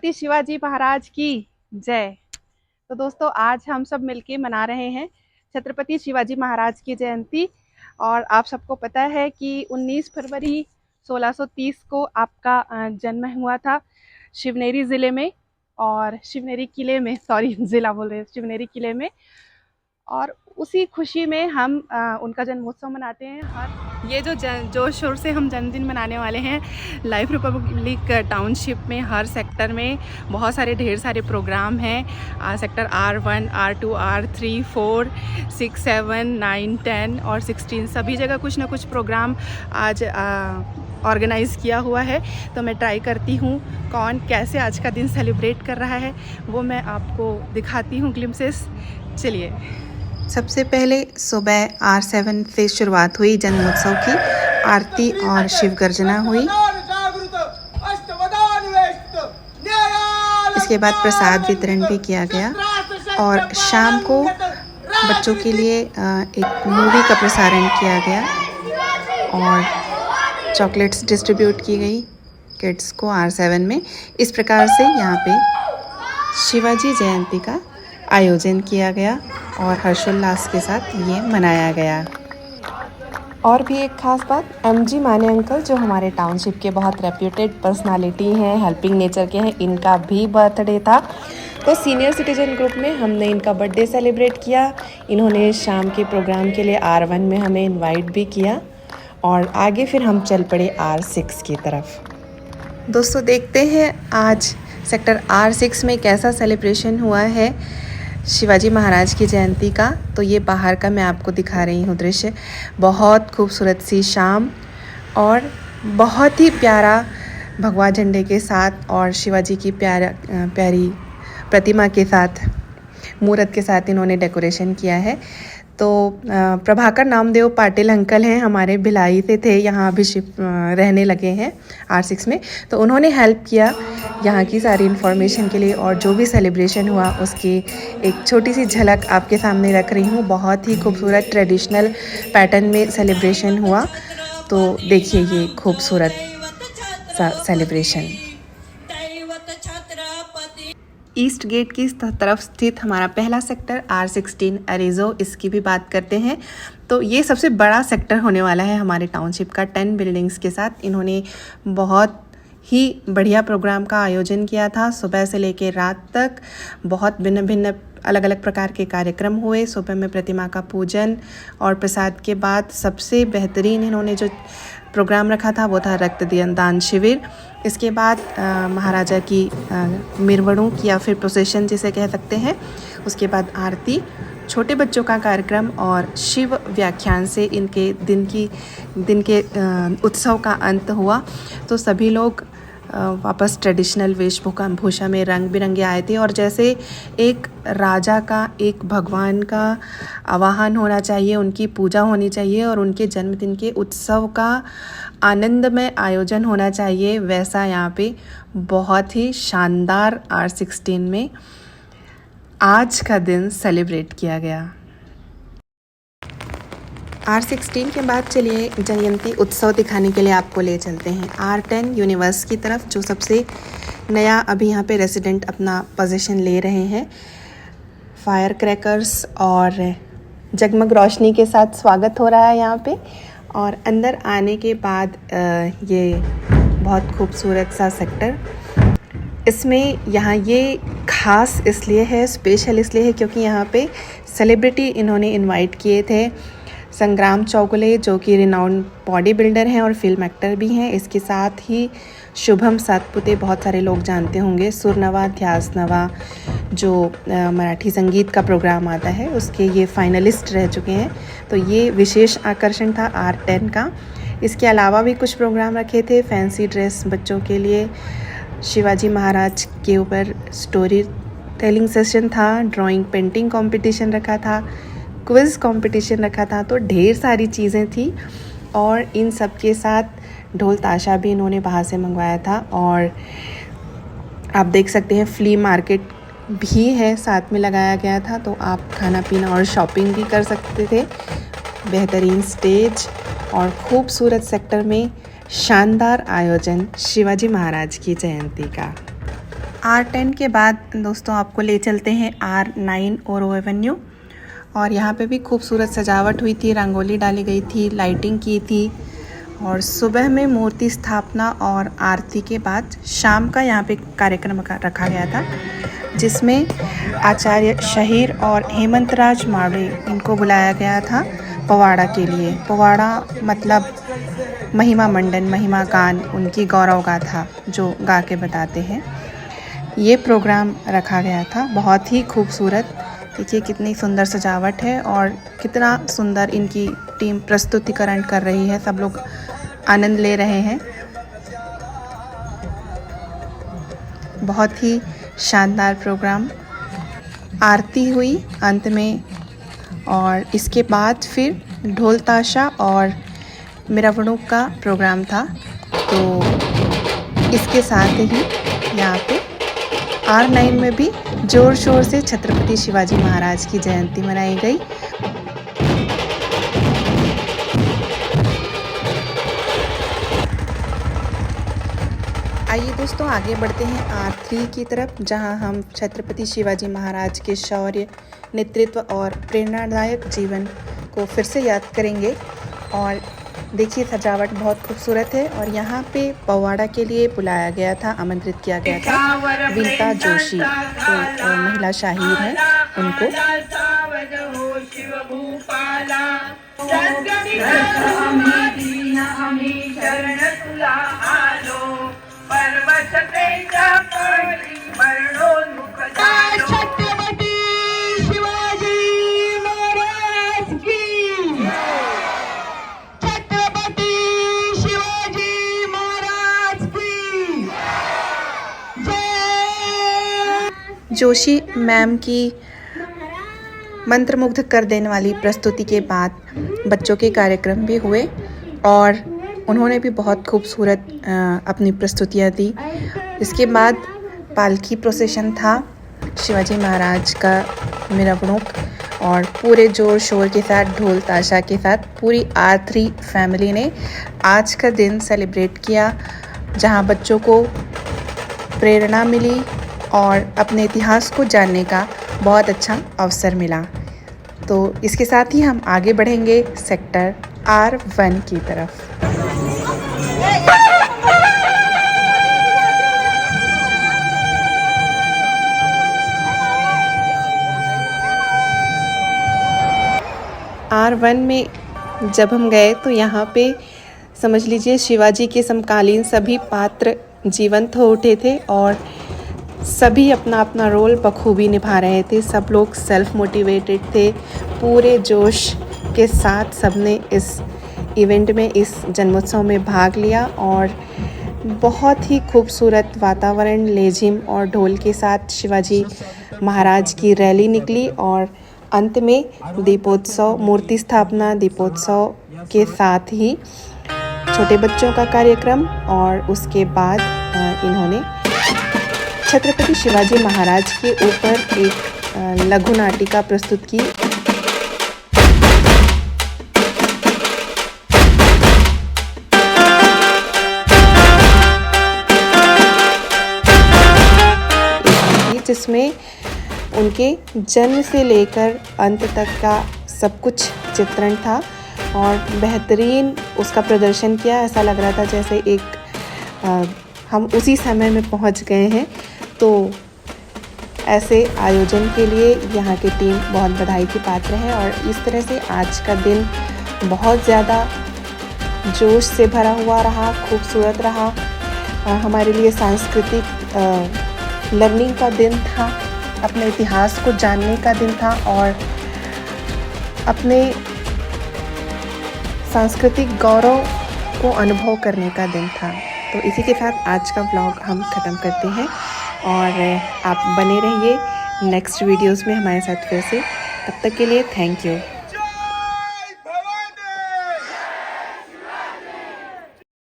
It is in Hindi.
छत्रपति शिवाजी महाराज की जय। तो दोस्तों आज हम सब मिलके मना रहे हैं छत्रपति शिवाजी महाराज की जयंती। और आप सबको पता है कि 19 फरवरी 1630 को आपका जन्म हुआ था शिवनेरी ज़िले में, और शिवनेरी किले में, सॉरी ज़िला बोल रहे हैं, शिवनेरी किले में। और उसी खुशी में हम उनका जन्मोत्सव मनाते हैं। ये जो जोर शोर से हम जन्मदिन मनाने वाले हैं, लाइफ रिपब्लिक टाउनशिप में हर सेक्टर में बहुत सारे ढेर सारे प्रोग्राम हैं। सेक्टर R1, R2, R3, 4, 6, 7, 9, 10 और 16 सभी जगह कुछ ना कुछ प्रोग्राम आज ऑर्गेनाइज़ किया हुआ है। तो मैं ट्राई करती हूँ कौन कैसे आज का दिन सेलिब्रेट कर रहा है वो मैं आपको दिखाती हूँ ग्लिम्सेस। चलिए। सबसे पहले सुबह R7 से शुरुआत हुई जन्मोत्सव की। आरती और शिव गर्जना हुई। इसके बाद प्रसाद वितरण भी किया गया और शाम को बच्चों के लिए एक मूवी का प्रसारण किया गया और चॉकलेट्स डिस्ट्रीब्यूट की गई किड्स को R7 में। इस प्रकार से यहाँ पे शिवाजी जयंती का आयोजन किया गया और हर्षोल्लास के साथ ये मनाया गया। और भी एक खास बात, MG माने अंकल जो हमारे टाउनशिप के बहुत रेप्यूटेड पर्सनालिटी हैं, हेल्पिंग नेचर के हैं, इनका भी बर्थडे था। तो सीनियर सिटीजन ग्रुप में हमने इनका बर्थडे सेलिब्रेट किया। इन्होंने शाम के प्रोग्राम के लिए R1 में हमें इनवाइट भी किया और आगे फिर हम चल पड़े R6 की तरफ। दोस्तों देखते हैं आज सेक्टर R6 में कैसा सेलिब्रेशन हुआ है शिवाजी महाराज की जयंती का। तो ये बाहर का मैं आपको दिखा रही हूँ दृश्य। बहुत खूबसूरत सी शाम और बहुत ही प्यारा भगवा झंडे के साथ और शिवाजी की प्यारी प्रतिमा के साथ, मूर्त के साथ इन्होंने डेकोरेशन किया है। तो प्रभाकर नामदेव पाटिल अंकल हैं, हमारे भिलाई से थे, यहाँ अभी रहने लगे हैं R6 में। तो उन्होंने हेल्प किया यहाँ की सारी इन्फॉर्मेशन के लिए और जो भी सेलिब्रेशन हुआ उसकी एक छोटी सी झलक आपके सामने रख रही हूँ। बहुत ही खूबसूरत ट्रेडिशनल पैटर्न में सेलिब्रेशन हुआ। तो देखिए ये खूबसूरत सा सेलिब्रेशन। ईस्ट गेट की तरफ स्थित हमारा पहला सेक्टर R16 अरेजो, इसकी भी बात करते हैं। तो ये सबसे बड़ा सेक्टर होने वाला है हमारे टाउनशिप का। 10 बिल्डिंग्स के साथ इन्होंने बहुत ही बढ़िया प्रोग्राम का आयोजन किया था। सुबह से लेकर रात तक बहुत भिन्न भिन्न अलग अलग प्रकार के कार्यक्रम हुए। सुबह में प्रतिमा का पूजन और प्रसाद के बाद सबसे बेहतरीन इन्होंने जो प्रोग्राम रखा था वो था रक्तदान शिविर। इसके बाद महाराजा की मिरवड़ों की या फिर प्रोसेशन जिसे कह सकते हैं, उसके बाद आरती, छोटे बच्चों का कार्यक्रम और शिव व्याख्यान से इनके दिन के उत्सव का अंत हुआ। तो सभी लोग वापस ट्रेडिशनल वेशभूषा में रंग बिरंगे आए थे और जैसे एक राजा का, एक भगवान का आवाहन होना चाहिए, उनकी पूजा होनी चाहिए और उनके जन्मदिन के उत्सव का आनंदमय आयोजन होना चाहिए, वैसा यहाँ पे बहुत ही शानदार R16 में आज का दिन सेलिब्रेट किया गया। R16 के बाद चलिए जयंती उत्सव दिखाने के लिए आपको ले चलते हैं R10 यूनिवर्स की तरफ, जो सबसे नया अभी यहाँ पे रेसिडेंट अपना पोजीशन ले रहे हैं। फायर क्रैकर्स और जगमग रोशनी के साथ स्वागत हो रहा है यहाँ पे। और अंदर आने के बाद ये बहुत खूबसूरत सा सेक्टर, इसमें यहाँ ये खास इसलिए है, स्पेशल इसलिए है क्योंकि यहाँ पे सेलिब्रिटी इन्होंने इनवाइट किए थे। संग्राम चौगुले जो कि रिनाउंड बॉडी बिल्डर हैं और फिल्म एक्टर भी हैं। इसके साथ ही शुभम सातपुते, बहुत सारे लोग जानते होंगे, सुरनवा ध्यासनवा जो मराठी संगीत का प्रोग्राम आता है उसके ये फाइनलिस्ट रह चुके हैं। तो ये विशेष आकर्षण था R10 का। इसके अलावा भी कुछ प्रोग्राम रखे थे, फैंसी ड्रेस बच्चों के लिए, शिवाजी महाराज के ऊपर स्टोरी टेलिंग सेशन था, ड्राइंग पेंटिंग कंपटीशन रखा था, क्विज़ कंपटीशन रखा था। तो ढेर सारी चीज़ें थी और इन सब के साथ ढोल ताशा भी इन्होंने बाहर से मंगवाया था। और आप देख सकते हैं फ्ली मार्केट भी है, साथ में लगाया गया था, तो आप खाना पीना और शॉपिंग भी कर सकते थे। बेहतरीन स्टेज और खूबसूरत सेक्टर में शानदार आयोजन शिवाजी महाराज की जयंती का। R10 के बाद दोस्तों आपको ले चलते हैं R9 ओरो एवेन्यू। और यहाँ पे भी खूबसूरत सजावट हुई थी, रंगोली डाली गई थी, लाइटिंग की थी। और सुबह में मूर्ति स्थापना और आरती के बाद शाम का यहाँ पे कार्यक्रम रखा गया था, जिसमें आचार्य शहीर और हेमंत राज माड़े इनको बुलाया गया था पवाड़ा के लिए। पवाड़ा मतलब महिमा मंडन, महिमा गान, उनकी गौरव गाथा जो गा के बताते हैं। ये प्रोग्राम रखा गया था, बहुत ही खूबसूरत। देखिए कितनी सुंदर सजावट है और कितना सुंदर इनकी टीम प्रस्तुतिकरण कर रही है, सब लोग आनंद ले रहे हैं। बहुत ही शानदार प्रोग्राम। आरती हुई अंत में और इसके बाद फिर ढोल ताशा और मिरावणुक का प्रोग्राम था। तो इसके साथ ही यहाँ पे R9 में भी जोर शोर से छत्रपति शिवाजी महाराज की जयंती मनाई गई। आइए दोस्तों आगे बढ़ते हैं R3 की तरफ, जहां हम छत्रपति शिवाजी महाराज के शौर्य, नेतृत्व और प्रेरणादायक जीवन को फिर से याद करेंगे। और देखिए सजावट बहुत खूबसूरत है। और यहाँ पे पवाड़ा के लिए बुलाया गया था, आमंत्रित किया गया था विनीता जोशी, जो महिला शाहीर हैं, उनको। जोशी मैम की मंत्रमुग्ध कर देने वाली प्रस्तुति के बाद बच्चों के कार्यक्रम भी हुए और उन्होंने भी बहुत खूबसूरत अपनी प्रस्तुतियाँ दी। इसके बाद पालकी प्रोसेशन था शिवाजी महाराज का, मिरावणुक, और पूरे जोर शोर के साथ ढोल ताशा के साथ पूरी R3 फैमिली ने आज का दिन सेलिब्रेट किया, जहां बच्चों को प्रेरणा मिली और अपने इतिहास को जानने का बहुत अच्छा अवसर मिला। तो इसके साथ ही हम आगे बढ़ेंगे सेक्टर R1 की तरफ। R1 में जब हम गए तो यहाँ पे समझ लीजिए शिवाजी के समकालीन सभी पात्र जीवंत हो उठे थे और सभी अपना अपना रोल बखूबी निभा रहे थे। सब लोग सेल्फ मोटिवेटेड थे, पूरे जोश के साथ सबने इस इवेंट में, इस जन्मोत्सव में भाग लिया। और बहुत ही खूबसूरत वातावरण, लेजिम और ढोल के साथ शिवाजी महाराज की रैली निकली और अंत में दीपोत्सव, मूर्ति स्थापना दीपोत्सव के साथ ही छोटे बच्चों का कार्यक्रम। और उसके बाद इन्होंने छत्रपति शिवाजी महाराज के ऊपर एक लघु नाटिका प्रस्तुत की। जिसमें उनके जन्म से लेकर अंत तक का सब कुछ चित्रण था और बेहतरीन उसका प्रदर्शन किया। ऐसा लग रहा था जैसे हम उसी समय में पहुंच गए हैं। तो ऐसे आयोजन के लिए यहाँ की टीम बहुत बधाई की पात्र है। और इस तरह से आज का दिन बहुत ज़्यादा जोश से भरा हुआ रहा, खूबसूरत रहा। हमारे लिए सांस्कृतिक लर्निंग का दिन था, अपने इतिहास को जानने का दिन था और अपने सांस्कृतिक गौरव को अनुभव करने का दिन था। तो इसी के साथ आज का ब्लॉग हम ख़त्म करते हैं और आप बने रहिए नेक्स्ट वीडियोस में हमारे साथ फिर से। तब तक के लिए थैंक यू।